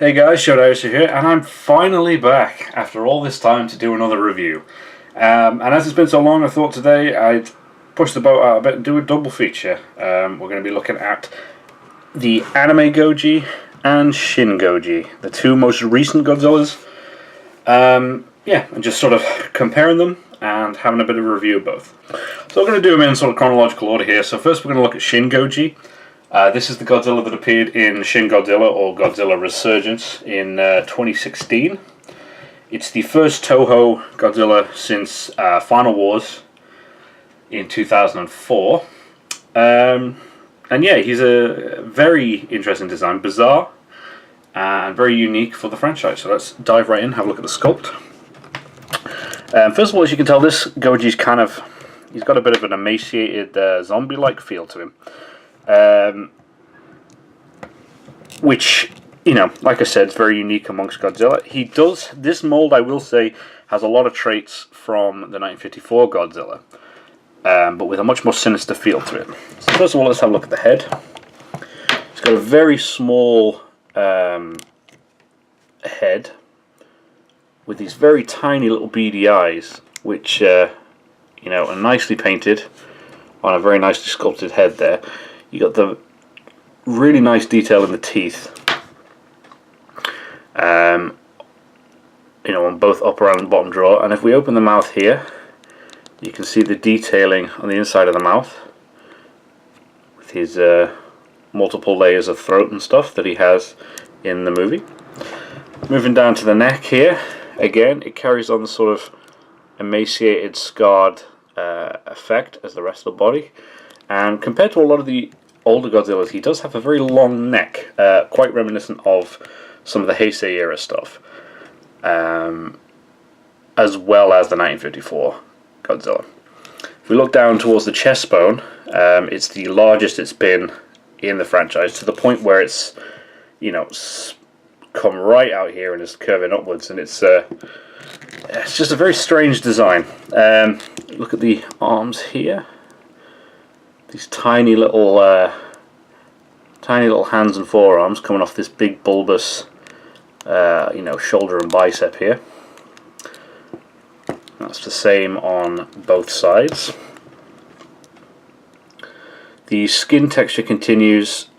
Hey guys, Shodai Erisu here, and I'm finally back after all this time to do another review. And as it's been so long, I thought today I'd push the boat out a bit and do a double feature. We're going to be looking at the AnimeGoji and ShinGoji, the two most recent Godzillas. And just sort of comparing them and having a bit of a review of both. So we're going to do them in sort of chronological order here. So first we're going to look at ShinGoji. This is the Godzilla that appeared in Shin Godzilla, or Godzilla Resurgence, in 2016. It's the first Toho Godzilla since Final Wars in 2004. And yeah, he's a very interesting design, bizarre, and very unique for the franchise. So let's dive right in, have a look at the sculpt. First of all, as you can tell, this Goji's he's got a bit of an emaciated zombie-like feel to him. Which, you know, like I said, is very unique amongst Godzilla. This mold, I will say, has a lot of traits from the 1954 Godzilla, but with a much more sinister feel to it. So first of all, let's have a look at the head. It's got a very small head with these very tiny little beady eyes, which, you know, are nicely painted on a very nicely sculpted head there. You got the really nice detail in the teeth, you know, on both upper and bottom jaw. And if we open the mouth here, you can see the detailing on the inside of the mouth with his multiple layers of throat and stuff that he has in the movie. Moving down to the neck here, again, it carries on the sort of emaciated, scarred effect as the rest of the body. And compared to a lot of the older Godzillas, he does have a very long neck, quite reminiscent of some of the Heisei era stuff, as well as the 1954 Godzilla. If we look down towards the chest bone, it's the largest it's been in the franchise, to the point where it's, you know, come right out here and is curving upwards, and it's just a very strange design. Look at the arms here. These tiny little hands and forearms coming off this big bulbous, you know, shoulder and bicep here. That's the same on both sides. The skin texture continues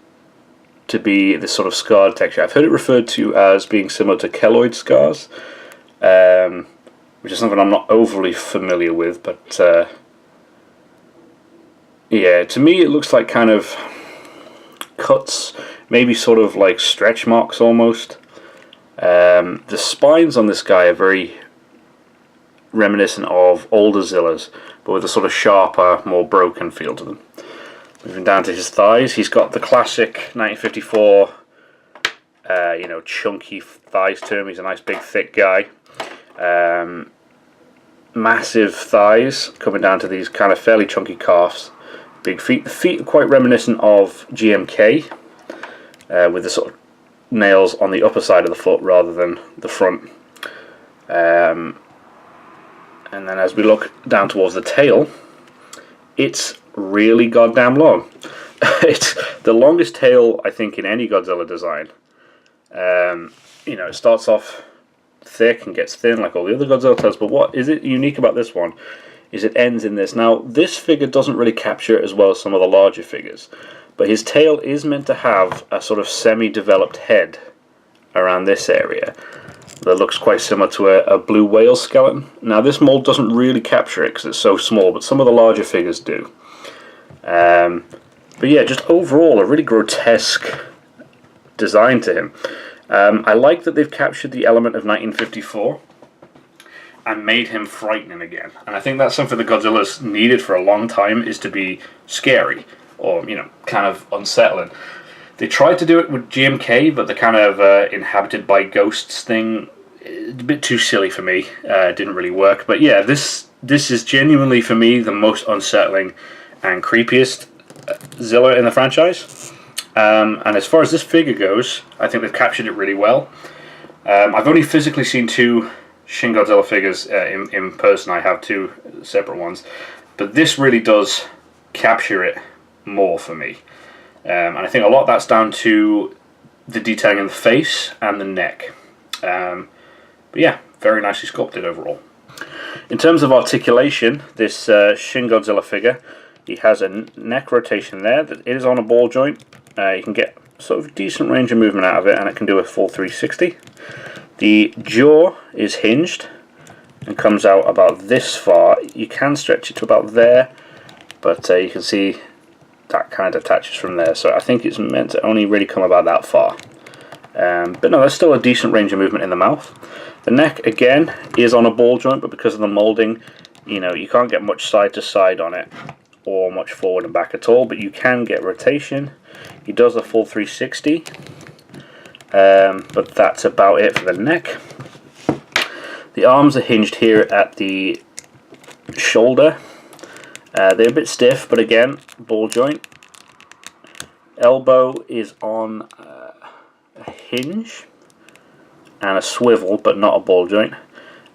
to be this sort of scarred texture. I've heard it referred to as being similar to keloid scars, which is something I'm not overly familiar with, but yeah, to me it looks like kind of cuts, maybe sort of like stretch marks almost. The spines on this guy are very reminiscent of older Zillas, but with a sort of sharper, more broken feel to them. Moving down to his thighs, he's got the classic 1954, you know, chunky thighs to him. He's a nice big thick guy. Massive thighs coming down to these kind of fairly chunky calves. Big feet. The feet are quite reminiscent of GMK, with the sort of nails on the upper side of the foot rather than the front. And then as we look down towards the tail, it's really goddamn long. It's the longest tail, I think, in any Godzilla design. You know, it starts off thick and gets thin like all the other Godzilla tails, but what is it unique about this one is it ends in this. Now, this figure doesn't really capture it as well as some of the larger figures, but his tail is meant to have a sort of semi-developed head around this area that looks quite similar to a blue whale skeleton. Now, this mold doesn't really capture it because it's so small, but some of the larger figures do. But yeah, just overall, a really grotesque design to him. I like that they've captured the element of 1954 and made him frightening again. And I think that's something that Godzilla's needed for a long time, is to be scary, or, you know, kind of unsettling. They tried to do it with GMK, but the kind of inhabited by ghosts thing is a bit too silly for me. It didn't really work. But yeah, this is genuinely, for me, the most unsettling and creepiest Zilla in the franchise. And as far as this figure goes, I think they've captured it really well. I've only physically seen two Shin Godzilla figures in person. I have two separate ones, but this really does capture it more for me. And I think a lot of that's down to the detailing in the face and the neck. But yeah, very nicely sculpted overall. In terms of articulation, this Shin Godzilla figure, he has a neck rotation there that is on a ball joint. You can get sort of decent range of movement out of it, and it can do a full 360. The jaw is hinged and comes out about this far. You can stretch it to about there, but you can see that kind of attaches from there. So I think it's meant to only really come about that far. But no, there's still a decent range of movement in the mouth. The neck, again, is on a ball joint, but because of the moulding, you know, you can't get much side to side on it, or much forward and back at all, but you can get rotation. He does a full 360, but that's about it for the neck. The arms are hinged here at the shoulder. They're a bit stiff, but again, ball joint. Elbow is on a hinge and a swivel, but not a ball joint.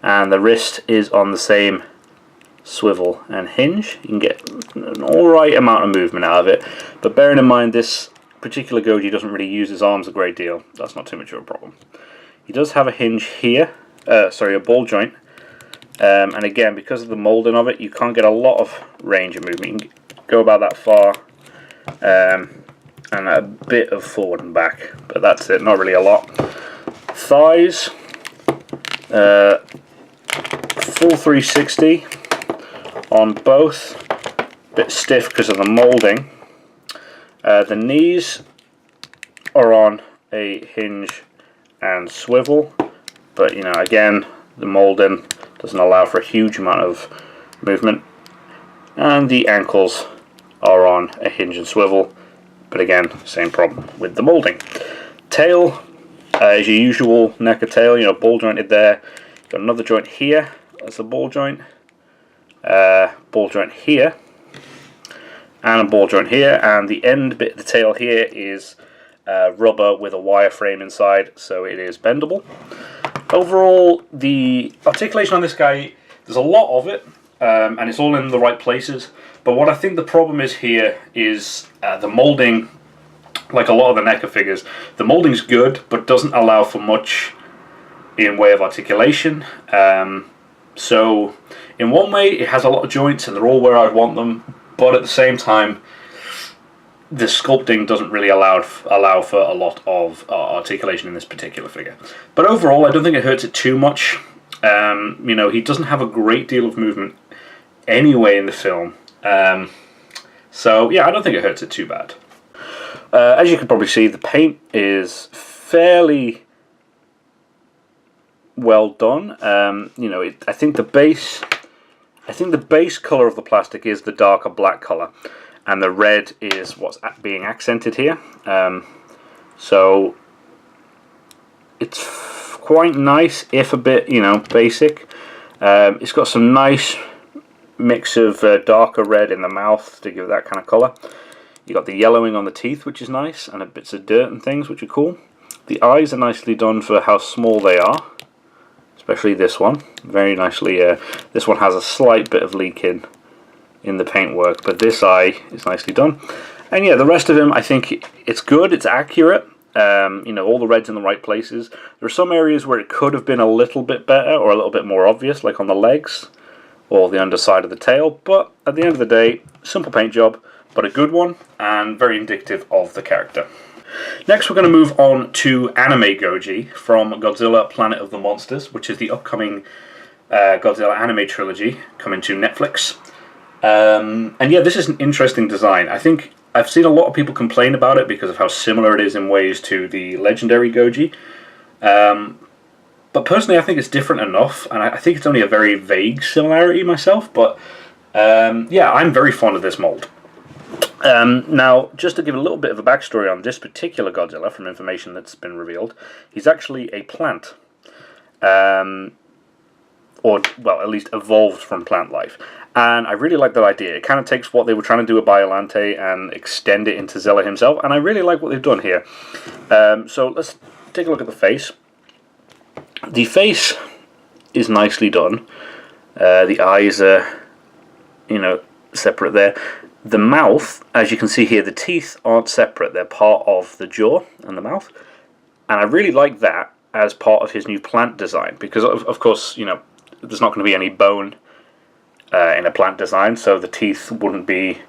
And the wrist is on the same swivel and hinge. You can get an alright amount of movement out of it, but bearing in mind this particular Goji doesn't really use his arms a great deal, that's not too much of a problem. He does have a hinge here, a ball joint, and again, because of the moulding of it, you can't get a lot of range of movement. You can go about that far, and a bit of forward and back, but that's it, not really a lot. Thighs, full 360 on both, bit stiff because of the moulding. The knees are on a hinge and swivel, but you know, again, the moulding doesn't allow for a huge amount of movement. And the ankles are on a hinge and swivel, but again, same problem with the moulding. Tail is your usual neck and tail, you know, ball jointed there. You've got another joint here, that's a ball joint. Ball joint here, and a ball joint here, and the end bit of the tail here is rubber with a wireframe inside, so it is bendable. Overall, the articulation on this guy, there's a lot of it, and it's all in the right places, but what I think the problem is here is the moulding. Like a lot of the NECA figures, the moulding's good, but doesn't allow for much in way of articulation. So in one way it has a lot of joints and they're all where I want them, but at the same time the sculpting doesn't really allow for a lot of articulation in this particular figure. But overall I don't think it hurts it too much. You know, he doesn't have a great deal of movement anyway in the film, so yeah, I don't think it hurts it too bad. As you can probably see, the paint is fairly well done. You know, I think the base color of the plastic is the darker black color, and the red is what's being accented here. So it's quite nice, if a bit, you know, basic. It's got some nice mix of darker red in the mouth to give that kind of color. You got the yellowing on the teeth, which is nice, and bits of dirt and things, which are cool. The eyes are nicely done for how small they are, especially this one. Very nicely. This one has a slight bit of leak in the paintwork, but this eye is nicely done. And yeah, the rest of him, I think it's good. It's accurate. You know, all the red's in the right places. There are some areas where it could have been a little bit better or a little bit more obvious, like on the legs or the underside of the tail. But at the end of the day, simple paint job, but a good one, and very indicative of the character. Next we're going to move on to AnimeGoji from Godzilla Planet of the Monsters, which is the upcoming Godzilla anime trilogy coming to Netflix. And yeah, this is an interesting design. I think I've seen a lot of people complain about it because of how similar it is in ways to the legendary Goji. But personally I think it's different enough, and I think it's only a very vague similarity myself, but yeah, I'm very fond of this mold. Now, just to give a little bit of a backstory on this particular Godzilla from information that's been revealed, he's actually a plant. Or, well, at least evolved from plant life. And I really like that idea. It kind of takes what they were trying to do with Biollante and extend it into Zilla himself, and I really like what they've done here. So let's take a look at the face. The face is nicely done. The eyes are, you know, separate there. The mouth, as you can see here, the teeth aren't separate. They're part of the jaw and the mouth. And I really like that as part of his new plant design, because of course, you know, there's not going to be any bone in a plant design, so the teeth wouldn't be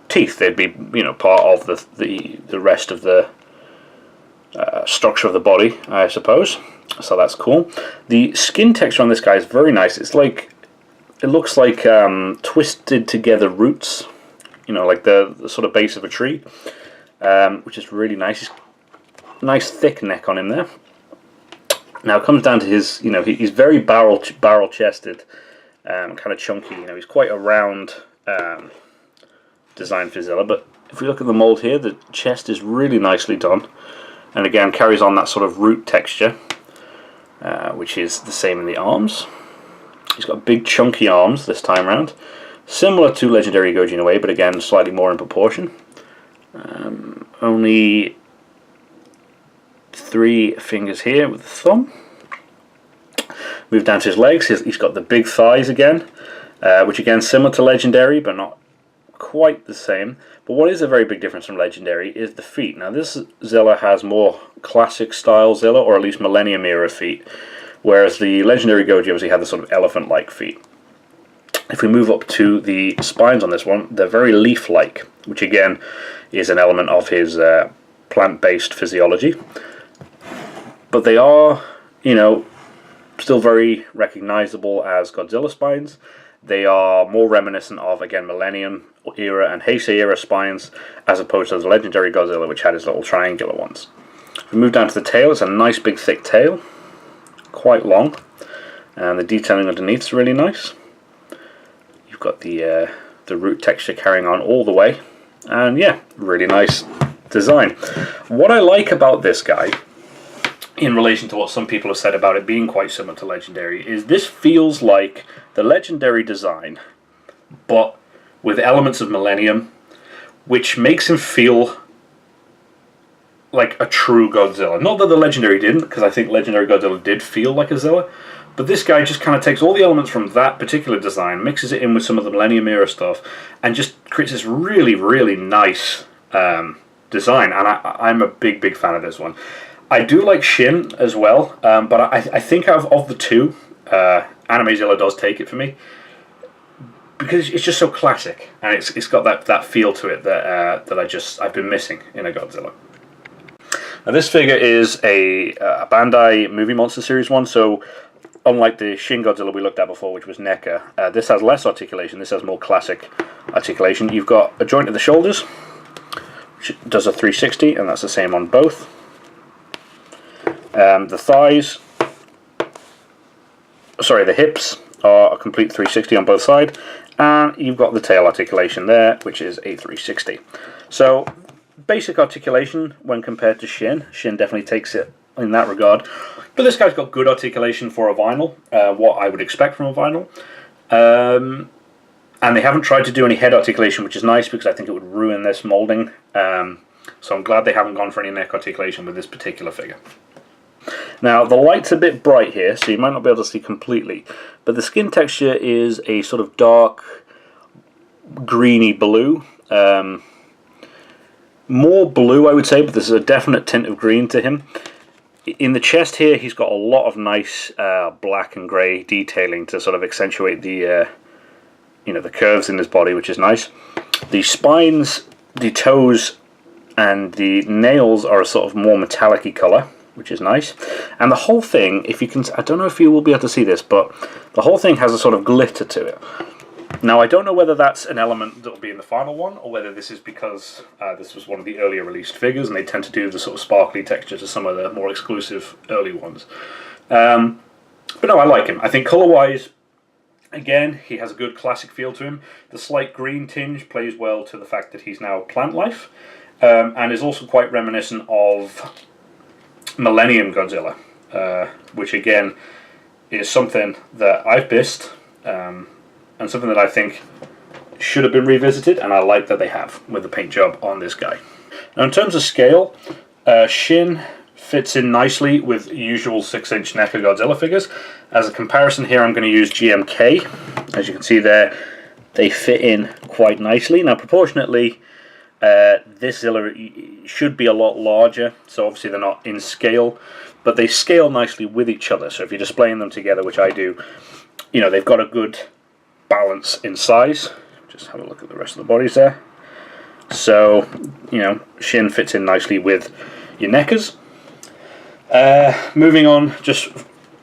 teeth. They'd be, you know, part of the rest of the structure of the body, I suppose. So that's cool. The skin texture on this guy is very nice. It's like, it looks like twisted together roots, you know, like the sort of base of a tree, which is really nice. Nice thick neck on him there. Now it comes down to his, you know, he's very barrel chested, kind of chunky. You know, he's quite a round design for Zilla. But if we look at the mold here, the chest is really nicely done, and again carries on that sort of root texture, which is the same in the arms. He's got big chunky arms this time around, similar to Legendary Goji in a way, but again slightly more in proportion. Only 3 fingers here with the thumb. Move down to his legs. He's got the big thighs again, which again similar to Legendary, but not quite the same. But what is a very big difference from Legendary is the feet. Now this Zilla has more classic style Zilla, or at least Millennium era feet, whereas the Legendary Goji obviously had the sort of elephant-like feet. If we move up to the spines on this one, they're very leaf-like, which again is an element of his plant-based physiology. But they are, you know, still very recognizable as Godzilla spines. They are more reminiscent of, again, Millennium era and Heisei era spines, as opposed to the Legendary Godzilla, which had his little triangular ones. If we move down to the tail, it's a nice big thick tail, quite long, and the detailing underneath is really nice. You've got the root texture carrying on all the way, and yeah, really nice design. What I like about this guy, in relation to what some people have said about it being quite similar to Legendary, is this feels like the Legendary design, but with elements of Millennium, which makes him feel like a true Godzilla. Not that the Legendary didn't, because I think Legendary Godzilla did feel like a Zilla, but this guy just kind of takes all the elements from that particular design, mixes it in with some of the Millennium era stuff, and just creates this really, really nice design. And I'm a big fan of this one. I do like Shin as well, but I think of the two, AnimeZilla does take it for me, because it's just so classic, and it's got that feel to it that I've been missing in a Godzilla. Now this figure is a Bandai Movie Monster Series one, so unlike the Shin Godzilla we looked at before, which was NECA, this has less articulation. This has more classic articulation. You've got a joint at the shoulders, which does a 360, and that's the same on both. The thighs, sorry, the hips are a complete 360 on both sides, and you've got the tail articulation there, which is a 360. So basic articulation when compared to Shin. Shin definitely takes it in that regard, but this guy's got good articulation for a vinyl, what I would expect from a vinyl. And they haven't tried to do any head articulation, which is nice, because I think it would ruin this molding. So I'm glad they haven't gone for any neck articulation with this particular figure. Now, the light's a bit bright here, so you might not be able to see completely, but the skin texture is a sort of dark, greeny blue. More blue, I would say, but there's a definite tint of green to him. In the chest here, he's got a lot of nice black and grey detailing to sort of accentuate the, the curves in his body, which is nice. The spines, the toes, and the nails are a sort of more metallic-y colour, which is nice. And the whole thing, if you can, I don't know if you will be able to see this, but the whole thing has a sort of glitter to it. Now, I don't know whether that's an element that will be in the final one, or whether this is because this was one of the earlier released figures, and they tend to do the sort of sparkly texture to some of the more exclusive early ones. But no, I like him. I think colour-wise, again, he has a good classic feel to him. The slight green tinge plays well to the fact that he's now plant life, and is also quite reminiscent of Millennium Godzilla, which again is something that I've missed, and something that I think should have been revisited, and I like that they have with the paint job on this guy. Now, in terms of scale, Shin fits in nicely with usual 6-inch NECA Godzilla figures. As a comparison here, I'm going to use GMK. As you can see there, they fit in quite nicely. Now, proportionately, This Zilla should be a lot larger, so obviously they're not in scale, but they scale nicely with each other. So if you're displaying them together, which I do, they've got a good balance in size. Just have a look at the rest of the bodies there. So, Shin fits in nicely with your NECAs. Moving on, just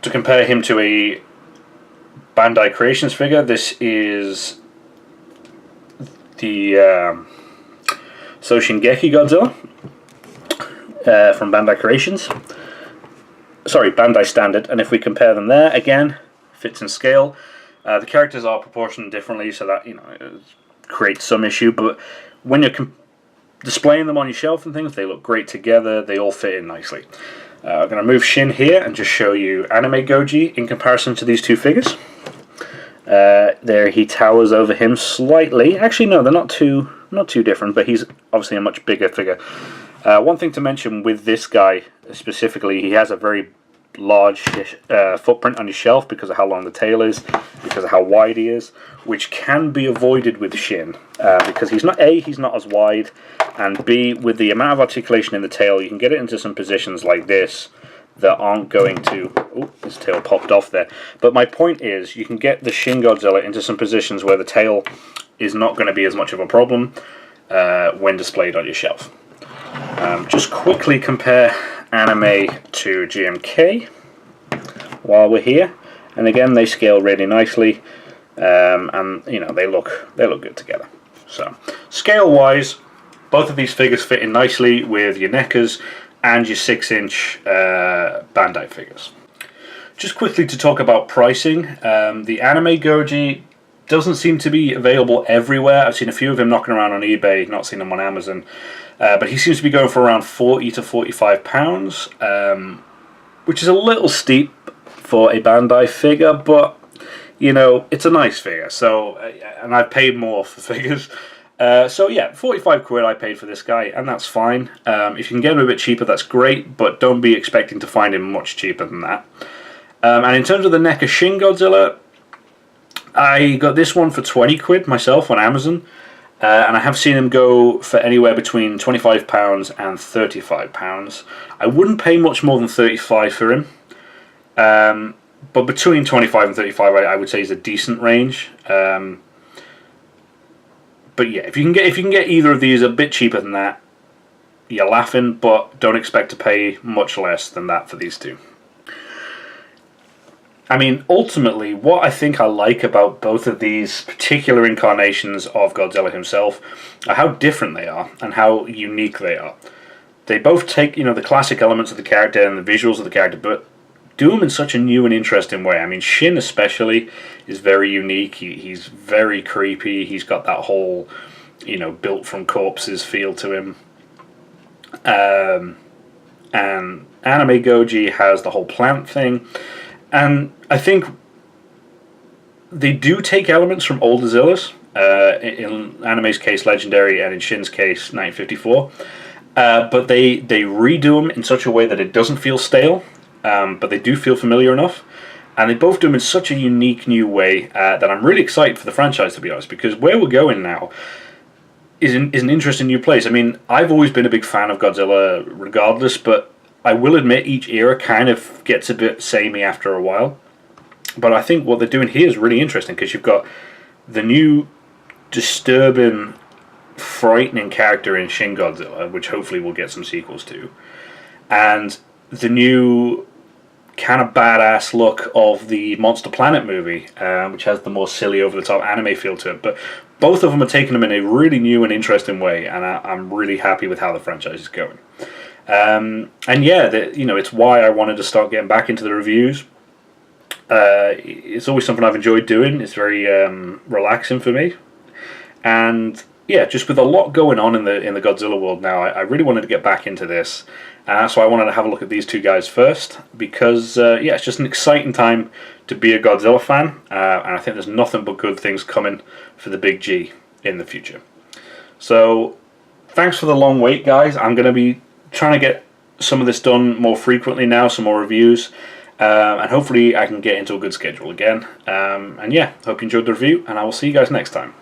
to compare him to a Bandai Creations figure, this is the ShinGoji Godzilla from Bandai Creations. Sorry, Bandai Standard. And if we compare them there, again, fits in scale. The characters are proportioned differently, so that it creates some issue. But when you're displaying them on your shelf and things, they look great together. They all fit in nicely. I'm going to move Shin here and just show you AnimeGoji in comparison to these two figures. There he towers over him slightly. Actually, no, they're not too different, but he's obviously a much bigger figure. One thing to mention with this guy specifically, he has a very large footprint on his shelf because of how long the tail is, because of how wide he is, which can be avoided with Shin because he's not as wide, and B, with the amount of articulation in the tail, you can get it into some positions like this that aren't going to... Oh, his tail popped off there. But my point is, you can get the Shin Godzilla into some positions where the tail is not going to be as much of a problem when displayed on your shelf. Just quickly compare Anime to GMK while we're here, and again they scale really nicely, and they look good together. So scale wise, both of these figures fit in nicely with your NECAs and your 6-inch Bandai figures. Just quickly to talk about pricing, the AnimeGoji doesn't seem to be available everywhere. I've seen a few of him knocking around on eBay, not seen them on Amazon. But he seems to be going for around £40 to £45, which is a little steep for a Bandai figure, but it's a nice figure. So, and I've paid more for figures. So yeah, 45 quid I paid for this guy, and that's fine. If you can get him a bit cheaper, that's great, but don't be expecting to find him much cheaper than that. And in terms of the NECA Shin Godzilla, I got this one for 20 quid myself on Amazon. And I have seen him go for anywhere between £25 and £35. I wouldn't pay much more than £35 for him. But between £25 and £35, I would say is a decent range. But yeah, if you can get either of these a bit cheaper than that, you're laughing. But don't expect to pay much less than that for these two. I mean, ultimately, what I think I like about both of these particular incarnations of Godzilla himself are how different they are and how unique they are. They both take, the classic elements of the character and the visuals of the character, but do them in such a new and interesting way. I mean, Shin especially is very unique. He's very creepy. He's got that whole, built from corpses feel to him. And AnimeGoji has the whole plant thing. And I think they do take elements from older Zillas, in Anime's case Legendary and in Shin's case 1954, but they redo them in such a way that it doesn't feel stale, but they do feel familiar enough, and they both do them in such a unique new way that I'm really excited for the franchise, to be honest, because where we're going now is an interesting new place. I mean, I've always been a big fan of Godzilla regardless, but I will admit each era kind of gets a bit samey after a while. But I think what they're doing here is really interesting because you've got the new disturbing, frightening character in Shin Godzilla, which hopefully we'll get some sequels to, and the new kind of badass look of the Monster Planet movie, which has the more silly, over-the-top anime feel to it. But both of them are taking them in a really new and interesting way, and I'm really happy with how the franchise is going. And yeah, it's why I wanted to start getting back into the reviews. It's always something I've enjoyed doing. It's very relaxing for me, and yeah, just with a lot going on in the Godzilla world now, I really wanted to get back into this, and that's why I wanted to have a look at these two guys first, because yeah, it's just an exciting time to be a Godzilla fan, and I think there's nothing but good things coming for the Big G in the future. So thanks for the long wait, guys. I'm going to be trying to get some of this done more frequently now, some more reviews, and hopefully I can get into a good schedule again. And yeah, hope you enjoyed the review, and I will see you guys next time.